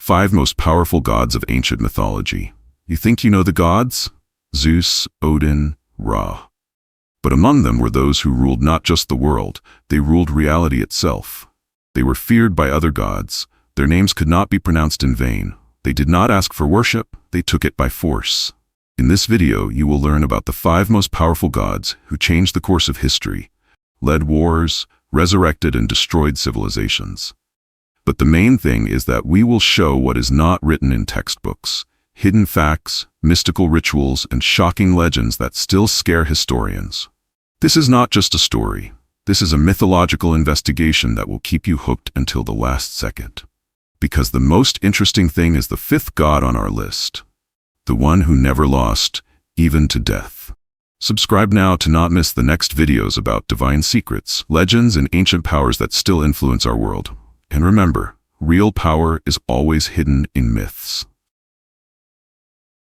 5 most powerful gods of ancient mythology. You think you know the gods? Zeus, Odin, Ra. But among them were those who ruled not just the world, they ruled reality itself. They were feared by other gods. Their names could not be pronounced in vain. They did not ask for worship, they took it by force. In this video, you will learn about the 5 most powerful gods who changed the course of history, led wars, resurrected and destroyed civilizations. But the main thing is that we will show what is not written in textbooks, hidden facts, mystical rituals, and shocking legends that still scare historians. This is not just a story. This is a mythological investigation that will keep you hooked until the last second. Because the most interesting thing is the 5th god on our list. The one who never lost, even to death. Subscribe now to not miss the next videos about divine secrets, legends, and ancient powers that still influence our world. And remember, real power is always hidden in myths.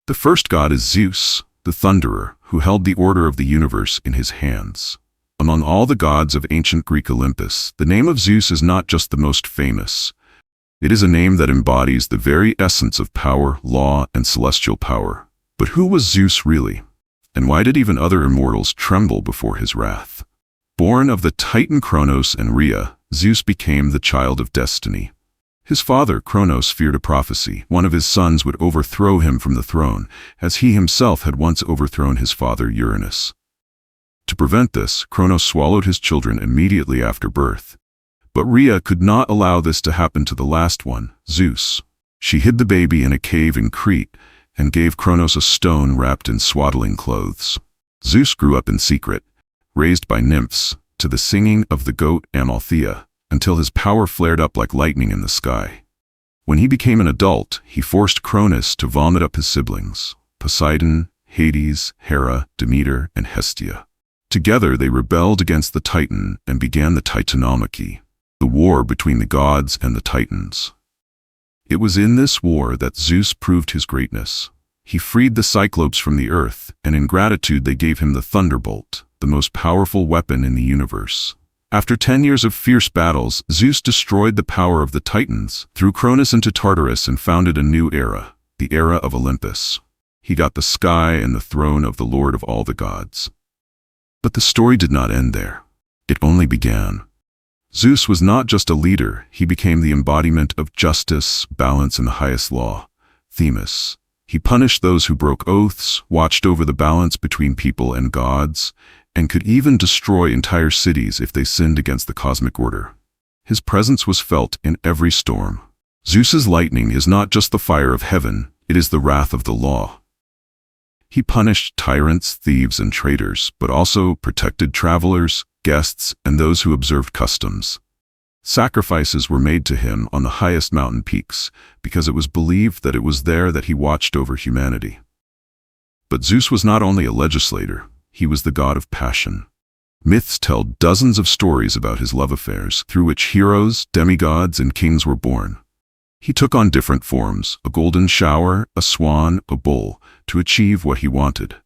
The first god is Zeus, the thunderer, who held the order of the universe in his hands. Among all the gods of ancient Greek Olympus, the name of Zeus is not just the most famous. It is a name that embodies the very essence of power, law, and celestial power. But who was Zeus really? And why did even other immortals tremble before his wrath? Born of the Titan Kronos and Rhea, Zeus became the child of destiny. His father, Kronos, feared a prophecy. One of his sons would overthrow him from the throne, as he himself had once overthrown his father, Uranus. To prevent this, Kronos swallowed his children immediately after birth. But Rhea could not allow this to happen to the last one, Zeus. She hid the baby in a cave in Crete and gave Kronos a stone wrapped in swaddling clothes. Zeus grew up in secret, raised by nymphs, to the singing of the goat Amalthea, until his power flared up like lightning in the sky. When he became an adult, he forced Cronus to vomit up his siblings, Poseidon, Hades, Hera, Demeter, and Hestia. Together they rebelled against the Titan and began the Titanomachy, the war between the gods and the Titans. It was in this war that Zeus proved his greatness. He freed the Cyclopes from the earth, and in gratitude they gave him the thunderbolt, the most powerful weapon in the universe. After 10 years of fierce battles, Zeus destroyed the power of the Titans, threw Cronus into Tartarus and founded a new era, the era of Olympus. He got the sky and the throne of the Lord of all the gods. But the story did not end there. It only began. Zeus was not just a leader, he became the embodiment of justice, balance, and the highest law, Themis. He punished those who broke oaths, watched over the balance between people and gods, and could even destroy entire cities if they sinned against the cosmic order. His presence was felt in every storm. Zeus's lightning is not just the fire of heaven, it is the wrath of the law. He punished tyrants, thieves, and traitors, but also protected travelers, guests, and those who observed customs. Sacrifices were made to him on the highest mountain peaks, because it was believed that it was there that he watched over humanity. But Zeus was not only a legislator, he was the god of passion. Myths tell dozens of stories about his love affairs, through which heroes, demigods, and kings were born. He took on different forms, a golden shower, a swan, a bull, to achieve what he wanted.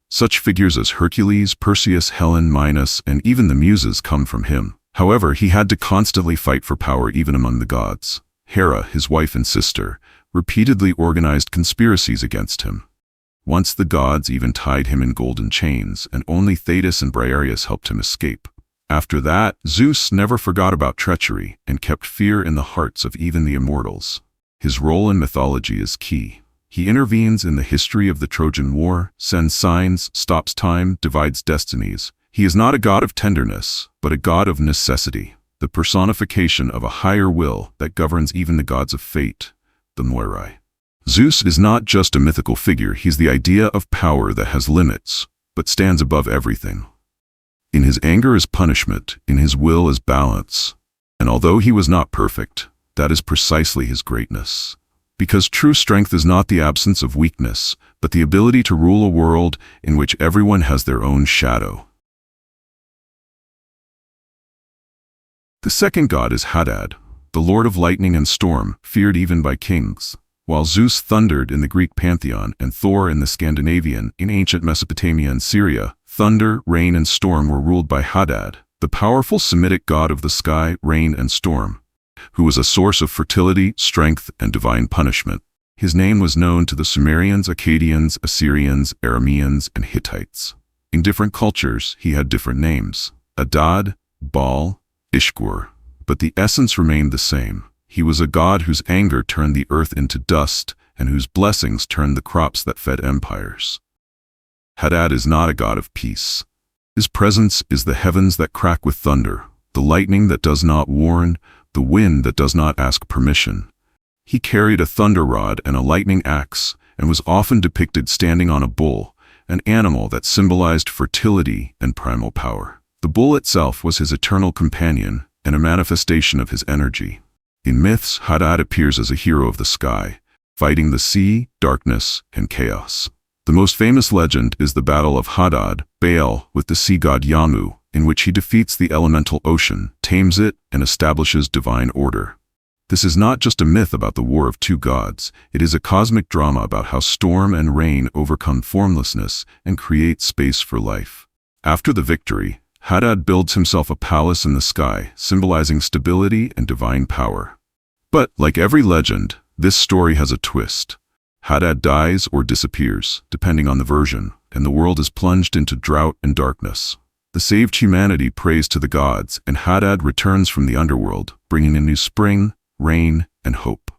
Such figures as Hercules, Perseus, Helen, Minos, and even the Muses come from him. However, he had to constantly fight for power even among the gods. Hera, his wife and sister, repeatedly organized conspiracies against him. Once the gods even tied him in golden chains, and only Thetis and Briareus helped him escape. After that, Zeus never forgot about treachery and kept fear in the hearts of even the immortals. His role in mythology is key. He intervenes in the history of the Trojan War, sends signs, stops time, divides destinies. He is not a god of tenderness, but a god of necessity, the personification of a higher will that governs even the gods of fate, the Moirai. Zeus is not just a mythical figure, he's the idea of power that has limits, but stands above everything. In his anger is punishment, in his will is balance. And although he was not perfect, that is precisely his greatness. Because true strength is not the absence of weakness, but the ability to rule a world in which everyone has their own shadow. The second god is Hadad, the lord of lightning and storm, feared even by kings. While Zeus thundered in the Greek pantheon and Thor in the Scandinavian, in ancient Mesopotamia and Syria, thunder, rain, and storm were ruled by Hadad, the powerful Semitic god of the sky, rain, and storm. who was a source of fertility, strength, and divine punishment. His name was known to the Sumerians, Akkadians, Assyrians, Arameans, and Hittites. In different cultures, he had different names: Hadad, Baal, Ishkur. But the essence remained the same. He was a god whose anger turned the earth into dust, and whose blessings turned the crops that fed empires. Hadad is not a god of peace. His presence is the heavens that crack with thunder, the lightning that does not warn, the wind that does not ask permission. He carried a thunder rod and a lightning axe, and was often depicted standing on a bull, an animal that symbolized fertility and primal power. The bull itself was his eternal companion and a manifestation of his energy. In myths, Hadad appears as a hero of the sky, fighting the sea, darkness, and chaos. The most famous legend is the battle of Hadad, Baal, with the sea god Yamu, in which he defeats the elemental ocean, tames it, and establishes divine order. This is not just a myth about the war of two gods, it is a cosmic drama about how storm and rain overcome formlessness and create space for life. After the victory, Hadad builds himself a palace in the sky, symbolizing stability and divine power. But, like every legend, this story has a twist. Hadad dies or disappears, depending on the version, and the world is plunged into drought and darkness. The saved humanity prays to the gods, and Hadad returns from the underworld, bringing a new spring, rain, and hope.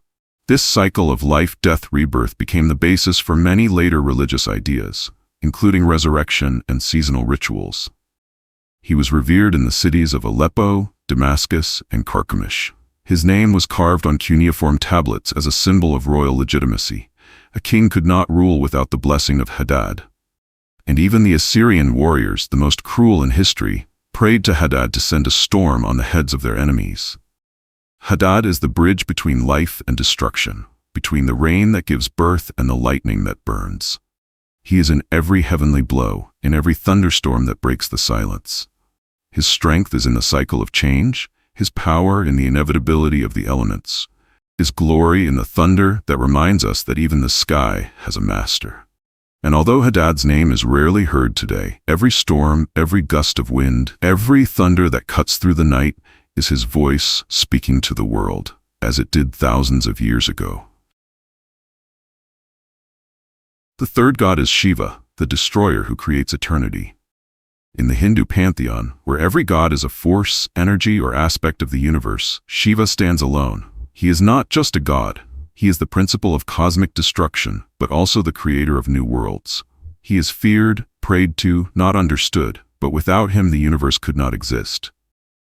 This cycle of life, death, rebirth became the basis for many later religious ideas, including resurrection and seasonal rituals. He was revered in the cities of Aleppo, Damascus, and Carchemish. His name was carved on cuneiform tablets as a symbol of royal legitimacy. A king could not rule without the blessing of Hadad. And even the Assyrian warriors, the most cruel in history, prayed to Hadad to send a storm on the heads of their enemies. Hadad is the bridge between life and destruction, between the rain that gives birth and the lightning that burns. He is in every heavenly blow, in every thunderstorm that breaks the silence. His strength is in the cycle of change, his power in the inevitability of the elements, his glory in the thunder that reminds us that even the sky has a master. And although Hadad's name is rarely heard today, every storm, every gust of wind, every thunder that cuts through the night is his voice speaking to the world, as it did thousands of years ago. The third god is Shiva, the destroyer who creates eternity. In the Hindu pantheon, where every god is a force, energy, or aspect of the universe, Shiva stands alone. He is not just a god. He is the principle of cosmic destruction, but also the creator of new worlds. He is feared, prayed to, not understood, but without him the universe could not exist.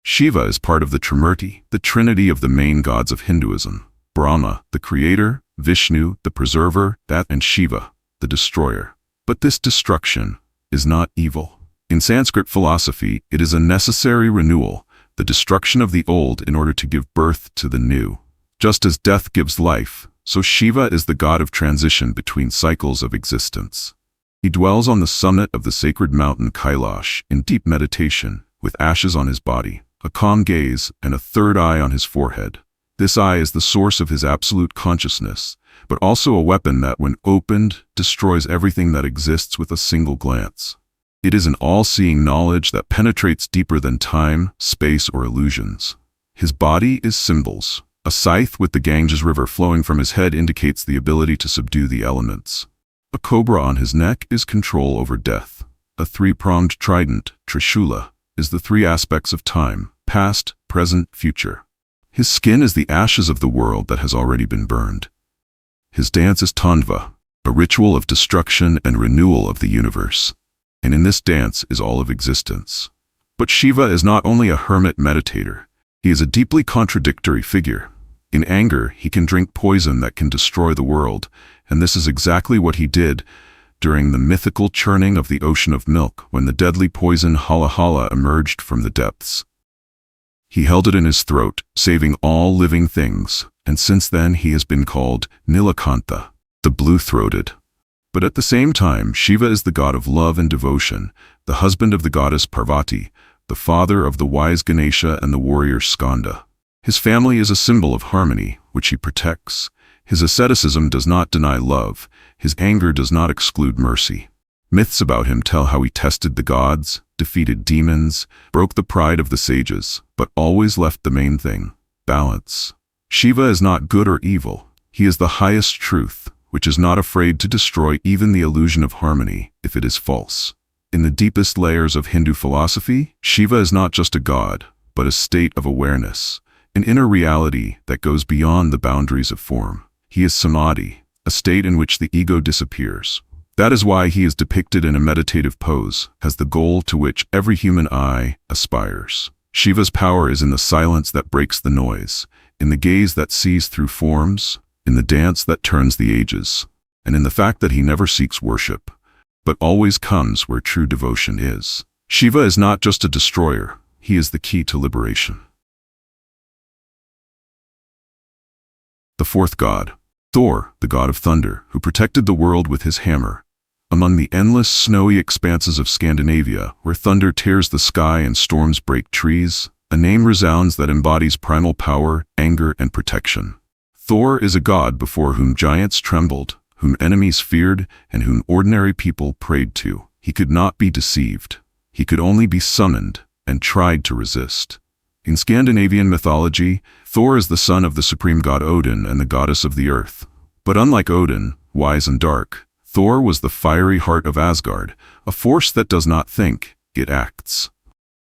Shiva is part of the Trimurti, the trinity of the main gods of Hinduism: Brahma, the creator; Vishnu, the preserver; and Shiva, the destroyer. But this destruction is not evil. In Sanskrit philosophy, it is a necessary renewal, the destruction of the old in order to give birth to the new. Just as death gives life, so Shiva is the god of transition between cycles of existence. He dwells on the summit of the sacred mountain Kailash in deep meditation, with ashes on his body, a calm gaze, and a third eye on his forehead. This eye is the source of his absolute consciousness, but also a weapon that, when opened, destroys everything that exists with a single glance. It is an all-seeing knowledge that penetrates deeper than time, space, or illusions. His body is symbols. A scythe with the Ganges River flowing from his head indicates the ability to subdue the elements. A cobra on his neck is control over death. A three-pronged trident, Trishula, is the three aspects of time: past, present, future. His skin is the ashes of the world that has already been burned. His dance is Tandva, a ritual of destruction and renewal of the universe. And in this dance is all of existence. But Shiva is not only a hermit meditator. He is a deeply contradictory figure. In anger, he can drink poison that can destroy the world, and this is exactly what he did during the mythical churning of the ocean of milk when the deadly poison Hala emerged from the depths. He held it in his throat, saving all living things, and since then he has been called Nilakantha, the blue-throated. But at the same time, Shiva is the god of love and devotion, the husband of the goddess Parvati, the father of the wise Ganesha and the warrior Skanda. His family is a symbol of harmony, which he protects. His asceticism does not deny love. His anger does not exclude mercy. Myths about him tell how he tested the gods, defeated demons, broke the pride of the sages, but always left the main thing: balance. Shiva is not good or evil. He is the highest truth, which is not afraid to destroy even the illusion of harmony if it is false. In the deepest layers of Hindu philosophy, Shiva is not just a god, but a state of awareness, an inner reality that goes beyond the boundaries of form. He is samadhi, a state in which the ego disappears. That is why he is depicted in a meditative pose, as the goal to which every human eye aspires. Shiva's power is in the silence that breaks the noise, in the gaze that sees through forms, in the dance that turns the ages, and in the fact that he never seeks worship, but always comes where true devotion is. Shiva is not just a destroyer, he is the key to liberation. The fourth god, Thor, the god of thunder, who protected the world with his hammer. Among the endless snowy expanses of Scandinavia, where thunder tears the sky and storms break trees, a name resounds that embodies primal power, anger, and protection. Thor is a god before whom giants trembled, whom enemies feared, and whom ordinary people prayed to. He could not be deceived. He could only be summoned and tried to resist. In Scandinavian mythology, Thor is the son of the supreme god Odin and the goddess of the earth. But unlike Odin, wise and dark, Thor was the fiery heart of Asgard, a force that does not think, it acts.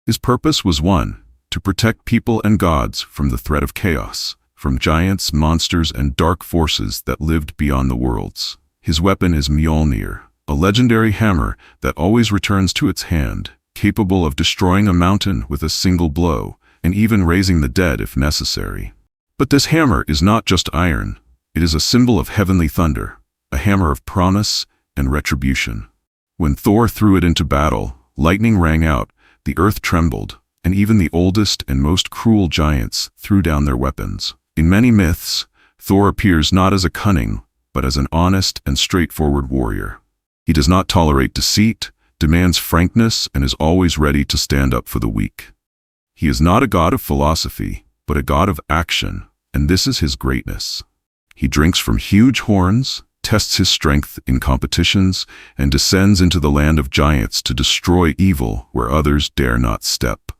His purpose was one, to protect people and gods from the threat of chaos, from giants, monsters, and dark forces that lived beyond the worlds. His weapon is Mjolnir, a legendary hammer that always returns to its hand, capable of destroying a mountain with a single blow, and even raising the dead if necessary. But this hammer is not just iron. It is a symbol of heavenly thunder, a hammer of promise and retribution. When Thor threw it into battle, lightning rang out, the earth trembled, and even the oldest and most cruel giants threw down their weapons. In many myths, Thor appears not as a cunning, but as an honest and straightforward warrior. He does not tolerate deceit, demands frankness, and is always ready to stand up for the weak. He is not a god of philosophy, but a god of action, and this is his greatness. He drinks from huge horns, tests his strength in competitions, and descends into the land of giants to destroy evil where others dare not step.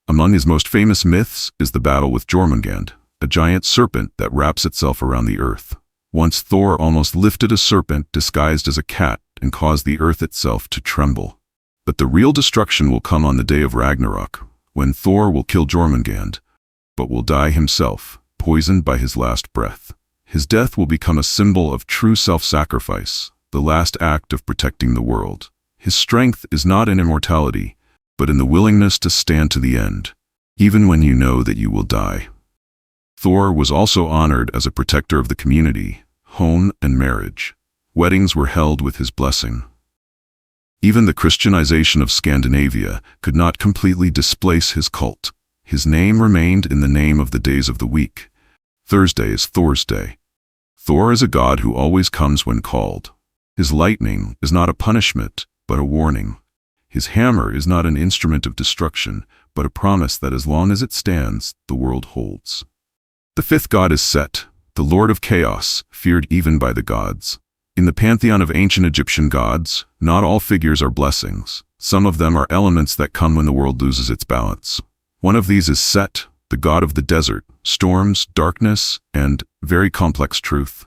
Among his most famous myths is the battle with Jormungand, a giant serpent that wraps itself around the earth. Once Thor almost lifted a serpent disguised as a cat and caused the earth itself to tremble. But the real destruction will come on the day of Ragnarok, when Thor will kill Jormungand, but will die himself, poisoned by his last breath. His death will become a symbol of true self-sacrifice, the last act of protecting the world. His strength is not in immortality, but in the willingness to stand to the end, even when you know that you will die. Thor was also honored as a protector of the community, home, and marriage. Weddings were held with his blessing. Even the Christianization of Scandinavia could not completely displace his cult. His name remained in the name of the days of the week. Thursday is Thor's day. Thor is a god who always comes when called. His lightning is not a punishment, but a warning. His hammer is not an instrument of destruction, but a promise that as long as it stands, the world holds. The fifth god is Set, the lord of chaos, feared even by the gods. In the pantheon of ancient Egyptian gods, not all figures are blessings. Some of them are elements that come when the world loses its balance. One of these is Set, the god of the desert, storms, darkness, and very complex truth.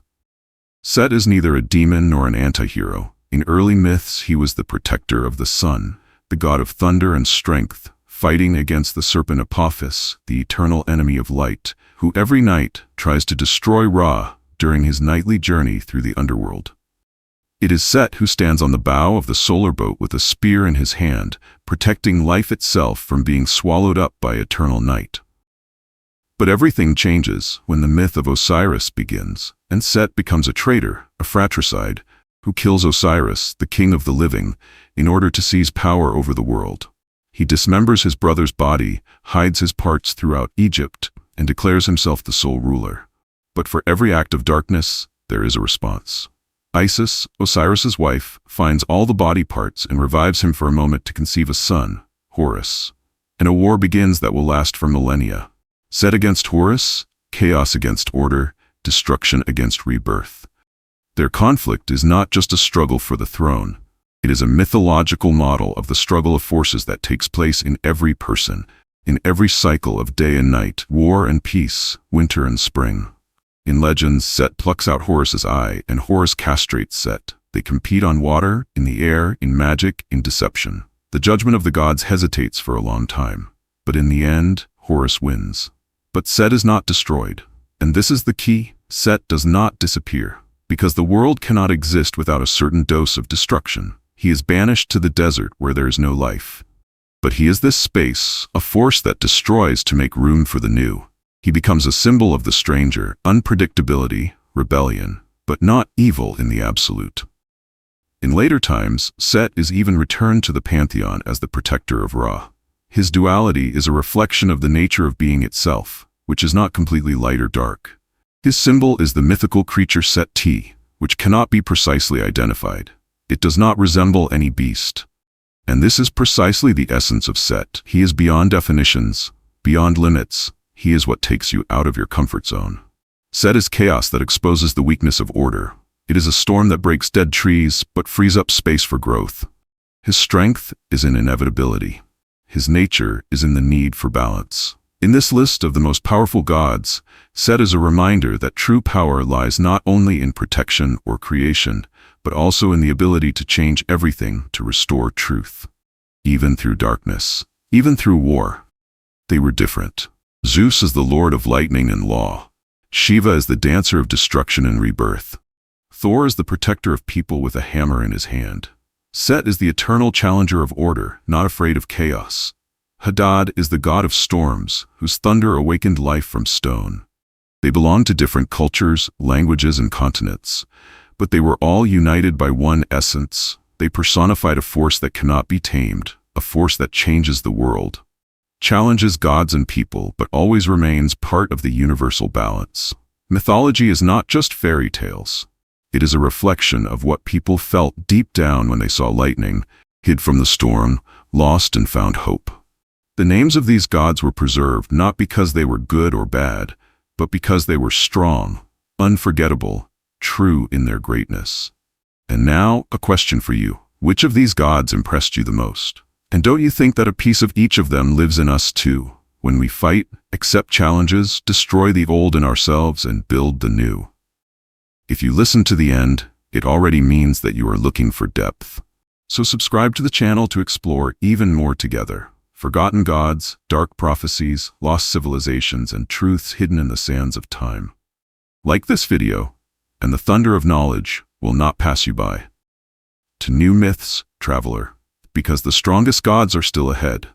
Set is neither a demon nor an anti-hero. In early myths, he was the protector of the sun, the god of thunder and strength, fighting against the serpent Apophis, the eternal enemy of light, who every night tries to destroy Ra during his nightly journey through the underworld. It is Set who stands on the bow of the solar boat with a spear in his hand, protecting life itself from being swallowed up by eternal night. But everything changes when the myth of Osiris begins, and Set becomes a traitor, a fratricide, who kills Osiris, the king of the living, in order to seize power over the world. He dismembers his brother's body, hides his parts throughout Egypt, and declares himself the sole ruler. But for every act of darkness, there is a response. Isis, Osiris's wife, finds all the body parts and revives him for a moment to conceive a son, Horus. And a war begins that will last for millennia. Set against Horus, chaos against order, destruction against rebirth. Their conflict is not just a struggle for the throne. It is a mythological model of the struggle of forces that takes place in every person, In every cycle of day and night, war and peace, winter and spring. In legends, Set plucks out Horus's eye, and Horus castrates Set. They compete on water, in the air, in magic, in deception. The judgment of the gods hesitates for a long time. But in the end, Horus wins. But Set is not destroyed. And this is the key: Set does not disappear. Because the world cannot exist without a certain dose of destruction. He is banished to the desert where there is no life. But he is this space, a force that destroys to make room for the new. He becomes a symbol of the stranger, unpredictability, rebellion, but not evil in the absolute. In later times, Set is even returned to the pantheon as the protector of Ra. His duality is a reflection of the nature of being itself, which is not completely light or dark. His symbol is the mythical creature Set-T, which cannot be precisely identified. It does not resemble any beast. And this is precisely the essence of Set. He is beyond definitions, beyond limits. He is what takes you out of your comfort zone. Set is chaos that exposes the weakness of order. It is a storm that breaks dead trees, but frees up space for growth. His strength is in inevitability. His nature is in the need for balance. In this list of the most powerful gods, Set is a reminder that true power lies not only in protection or creation, but also in the ability to change everything to restore truth. Even through darkness, even through war. They were different. Zeus is the lord of lightning and law. Shiva is the dancer of destruction and rebirth. Thor is the protector of people with a hammer in his hand. Set is the eternal challenger of order, not afraid of chaos. Hadad is the god of storms, whose thunder awakened life from stone. They belonged to different cultures, languages, and continents, but they were all united by one essence. They personified a force that cannot be tamed, a force that changes the world, challenges gods and people, but always remains part of the universal balance. Mythology is not just fairy tales. It is a reflection of what people felt deep down when they saw lightning, hid from the storm, lost and found hope. The names of these gods were preserved not because they were good or bad, but because they were strong, unforgettable, true in their greatness. And now, a question for you. Which of these gods impressed you the most? And don't you think that a piece of each of them lives in us too, when we fight, accept challenges, destroy the old in ourselves, and build the new? If you listen to the end, it already means that you are looking for depth. So subscribe to the channel to explore even more together. Forgotten gods, dark prophecies, lost civilizations, and truths hidden in the sands of time. Like this video, and the thunder of knowledge will not pass you by. To new myths, traveler, because the strongest gods are still ahead.